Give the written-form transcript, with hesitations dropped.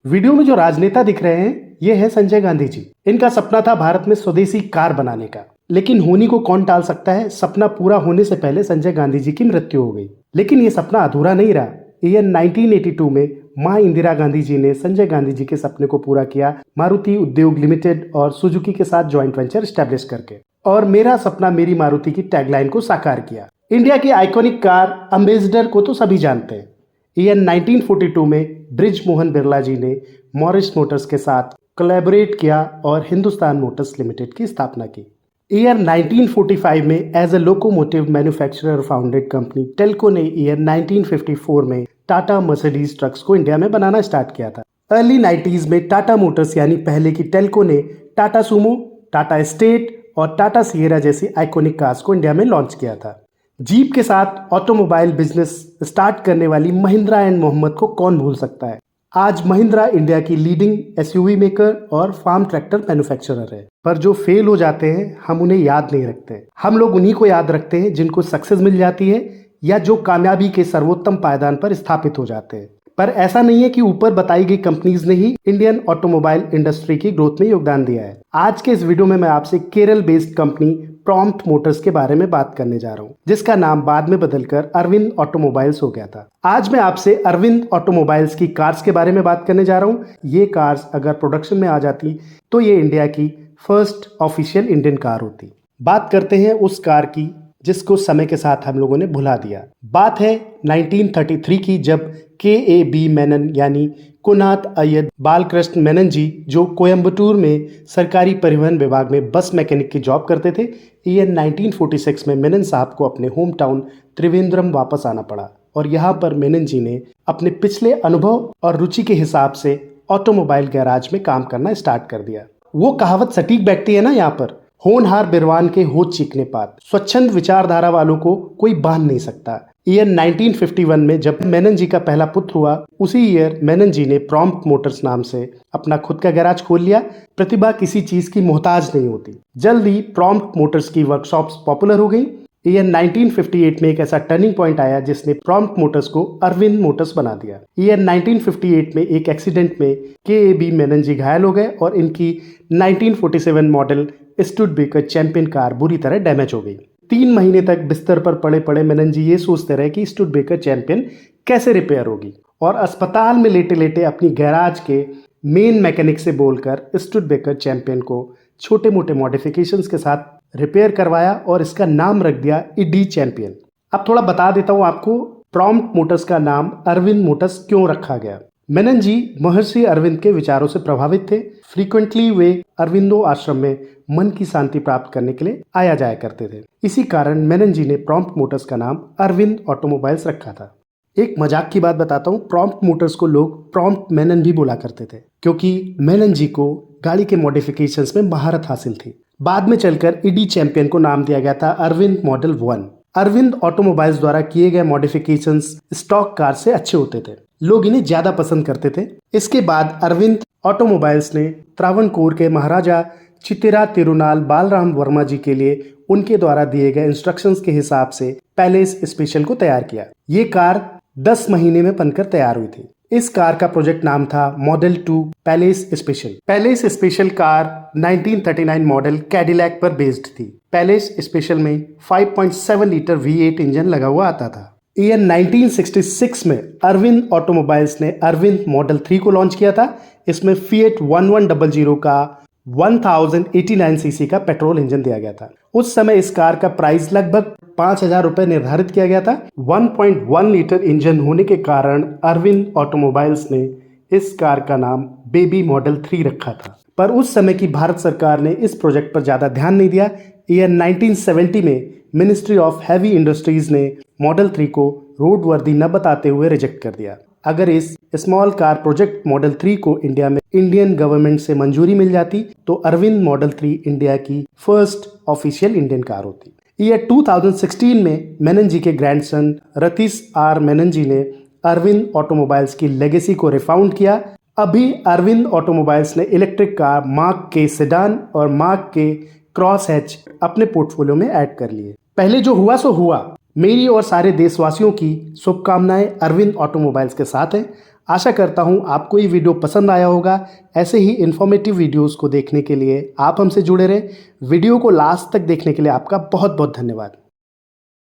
Video में जो राजनेता दिख रहे हैं ये है संजय गांधी जी। इनका सपना था भारत में स्वदेशी कार बनाने का, लेकिन होनी को कौन टाल सकता है। सपना पूरा होने से पहले संजय गांधी जी की मृत्यु हो गई, लेकिन ये सपना अधूरा नहीं रहा। ईयर 1982 में मां इंदिरा गांधी जी ने संजय गांधी जी के सपने को पूरा किया, मारुति उद्योग लिमिटेड और सुजुकी के साथ ज्वाइंट वेंचर स्टैब्लिश करके, और मेरा सपना मेरी मारुति की टैगलाइन को साकार किया। इंडिया की आइकॉनिक कार अम्बेसडर को तो सभी जानते हैं। ईयर 1942 में ब्रिज मोहन बिरला जी ने मॉरिस मोटर्स के साथ कोलैबोरेट किया और हिंदुस्तान मोटर्स लिमिटेड की स्थापना की। ईयर 1945 में as a locomotive manufacturer founded company TELCO ने ईयर 1954 में टाटा मर्सिडीज ट्रक्स को इंडिया में बनाना स्टार्ट किया था। अर्ली 90s में टाटा मोटर्स यानी पहले की टेल्को ने टाटा सुमो, टाटा एस्टेट और टाटा सिएरा जैसी आइकॉनिक कार्स को इंडिया में लॉन्च किया था। जीप के साथ ऑटोमोबाइल बिजनेस स्टार्ट करने वाली महिंद्रा एंड मोहम्मद को कौन भूल सकता है। आज महिंद्रा इंडिया की लीडिंग एसयूवी मेकर और फार्म ट्रैक्टर मैन्युफैक्चरर है। पर जो फेल हो जाते हैं हम उन्हें याद नहीं रखते। हम लोग उन्हीं को याद रखते हैं जिनको सक्सेस मिल जाती है या जो कामयाबी के सर्वोत्तम पायदान पर स्थापित हो जाते हैं। पर ऐसा नहीं है कि ऊपर बताई गई कंपनीज ने ही इंडियन ऑटोमोबाइल इंडस्ट्री की ग्रोथ में योगदान दिया है। आज के इस वीडियो में मैं आपसे Kerala based company prompt Motors के बारे में बात करने जा रहा हूँ, जिसका नाम बाद में बदलकर अरविंद ऑटोमोबाइल्स हो गया था। आज मैं आपसे अरविंद ऑटोमोबाइल्स की कार्स के बारे में बात करने जा रहा हूँ। ये कार्स अगर प्रोडक्शन में आ जाती तो ये इंडिया की फर्स्ट ऑफिशियल इंडियन कार होती। बात करते हैं उस कार की जिसको समय के साथ हम लोगों ने भुला दिया। बात है 1933 की, जब के.ए.बी. मेनन यानी कुनात अय्यद बालकृष्ण मेनन जी, जो कोयम्बटूर में सरकारी परिवहन विभाग में बस मैकेनिक की जॉब करते थे। ईयर 1946 में मेनन साहब को अपने होम टाउन त्रिवेंद्रम वापस आना पड़ा और यहाँ पर मेनन जी ने अपने पिछले अनुभव और रुचि के हिसाब से ऑटोमोबाइल गैराज में काम करना स्टार्ट कर दिया। वो कहावत सटीक बैठती है ना यहाँ पर, होनहार बिरवान के होठ चीखने पात। स्वच्छंद विचारधारा वालों को कोई बांध नहीं सकता। ईयर 1951 में जब मेनन जी का पहला पुत्र हुआ, उसी ईयर मेनन जी ने प्रॉम्प्ट मोटर्स नाम से अपना खुद का गैराज खोल लिया। प्रतिभा किसी चीज की मोहताज नहीं होती। जल्द ही प्रॉम्प्ट मोटर्स की वर्कशॉप्स पॉपुलर हो गई। ईयर 1958 में एक ऐसा टर्निंग पॉइंट आया जिसने प्रॉम्प्ट मोटर्स को अरविंद मोटर्स बना दिया। ईयर 1958 में एक एक्सीडेंट में के.ए.बी. मेनन जी घायल हो गए और इनकी 1947 मॉडल स्टुडबेकर चैंपियन कार बुरी तरह डैमेज हो गई। 3 महीने तक बिस्तर पर पड़े पड़े मेनन जी ये सोचते रहे कि स्टुडबेकर चैंपियन कैसे रिपेयर होगी, और अस्पताल में लेटे लेटे अपनी गैराज के मेन मैकेनिक से बोलकर स्टुडबेकर चैंपियन को छोटे मोटे मॉडिफिकेशंस के साथ रिपेयर करवाया और इसका नाम रख दिया ईडी चैंपियन। अब थोड़ा बता देता हूँ आपको प्रॉम्प्ट मोटर्स का नाम अरविंद मोटर्स क्यों रखा गया। मेनन जी महर्षि अरविंद के विचारों से प्रभावित थे। फ्रीक्वेंटली वे अरविंदो आश्रम में मन की शांति प्राप्त करने के लिए आया जाया करते थे। इसी कारण मेनन जी ने प्रॉम्प्ट मोटर्स का नाम अरविंद ऑटोमोबाइल्स रखा था। एक मजाक की बात बताता हूँ, प्रॉम्प्ट मोटर्स को लोग प्रॉम्प्ट मेनन भी बोला करते थे, क्योंकि मेनन जी को गाड़ी के मॉडिफिकेशंस में महारत हासिल थी। बाद में चलकर ईडी चैंपियन को नाम दिया गया था अरविंद मॉडल 1। अरविंद ऑटोमोबाइल्स द्वारा किए गए मॉडिफिकेशंस स्टॉक कार से अच्छे होते थे, लोग इन्हें ज्यादा पसंद करते थे। इसके बाद अरविंद ऑटोमोबाइल्स ने त्रावणकोर के महाराजा चित्तिरा तिरुनाल बालराम वर्मा जी के लिए उनके द्वारा दिए गए इंस्ट्रक्शंस के हिसाब से पैलेस स्पेशल को तैयार किया। ये कार 10 महीने में बनकर तैयार हुई थी। इस कार का प्रोजेक्ट नाम था model 2 palace special. Palace special car 1939 model Cadillac पर बेस्ड थी। पैलेस स्पेशल में 5.7 लीटर V8 इंजन लगा हुआ आता था। ईयर 1966 में अरविंद ऑटोमोबाइल्स ने अरविंद मॉडल 3 को लॉन्च किया था। इसमें फिएट 1100 का 1089 सीसी का पेट्रोल इंजन दिया गया था। उस समय इस कार का प्राइस लगभग 5,000 रुपए निर्धारित किया गया था। 1.1 लीटर इंजन होने के कारण अरविंद ऑटोमोबाइल्स ने इस कार का नाम बेबी मॉडल 3 रखा था। पर उस समय की भारत सरकार ने इस प्रोजेक्ट पर ज्यादा ध्यान नहीं दिया। ईयर 1970 में मिनिस्ट्री ऑफ हैवी इंडस्ट्रीज ने मॉडल 3 को रोड वर्दी न बताते हुए रिजेक्ट कर दिया। अगर इस स्मॉल कार प्रोजेक्ट मॉडल 3 को इंडिया में इंडियन गवर्नमेंट से मंजूरी मिल जाती तो अरविंद मॉडल 3 इंडिया की फर्स्ट ऑफिशियल इंडियन कार होती। ईयर 2016 में मेनन जी के ग्रैंडसन रतीश आर मेनन जी ने अरविंद ऑटोमोबाइल्स की लेगेसी को रिफाउंड किया। अभी अरविंद ऑटोमोबाइल्स ने इलेक्ट्रिक कार मार्क के सेडान और मार्क के क्रॉस हैच अपने पोर्टफोलियो में ऐड कर लिए। पहले जो हुआ सो हुआ। मेरी और सारे देशवासियों की शुभकामनाएं अरविंद ऑटोमोबाइल्स के साथ हैं। आशा करता हूँ आपको ये वीडियो पसंद आया होगा। ऐसे ही इन्फॉर्मेटिव वीडियोस को देखने के लिए आप हमसे जुड़े रहें। वीडियो को लास्ट तक देखने के लिए आपका बहुत बहुत धन्यवाद।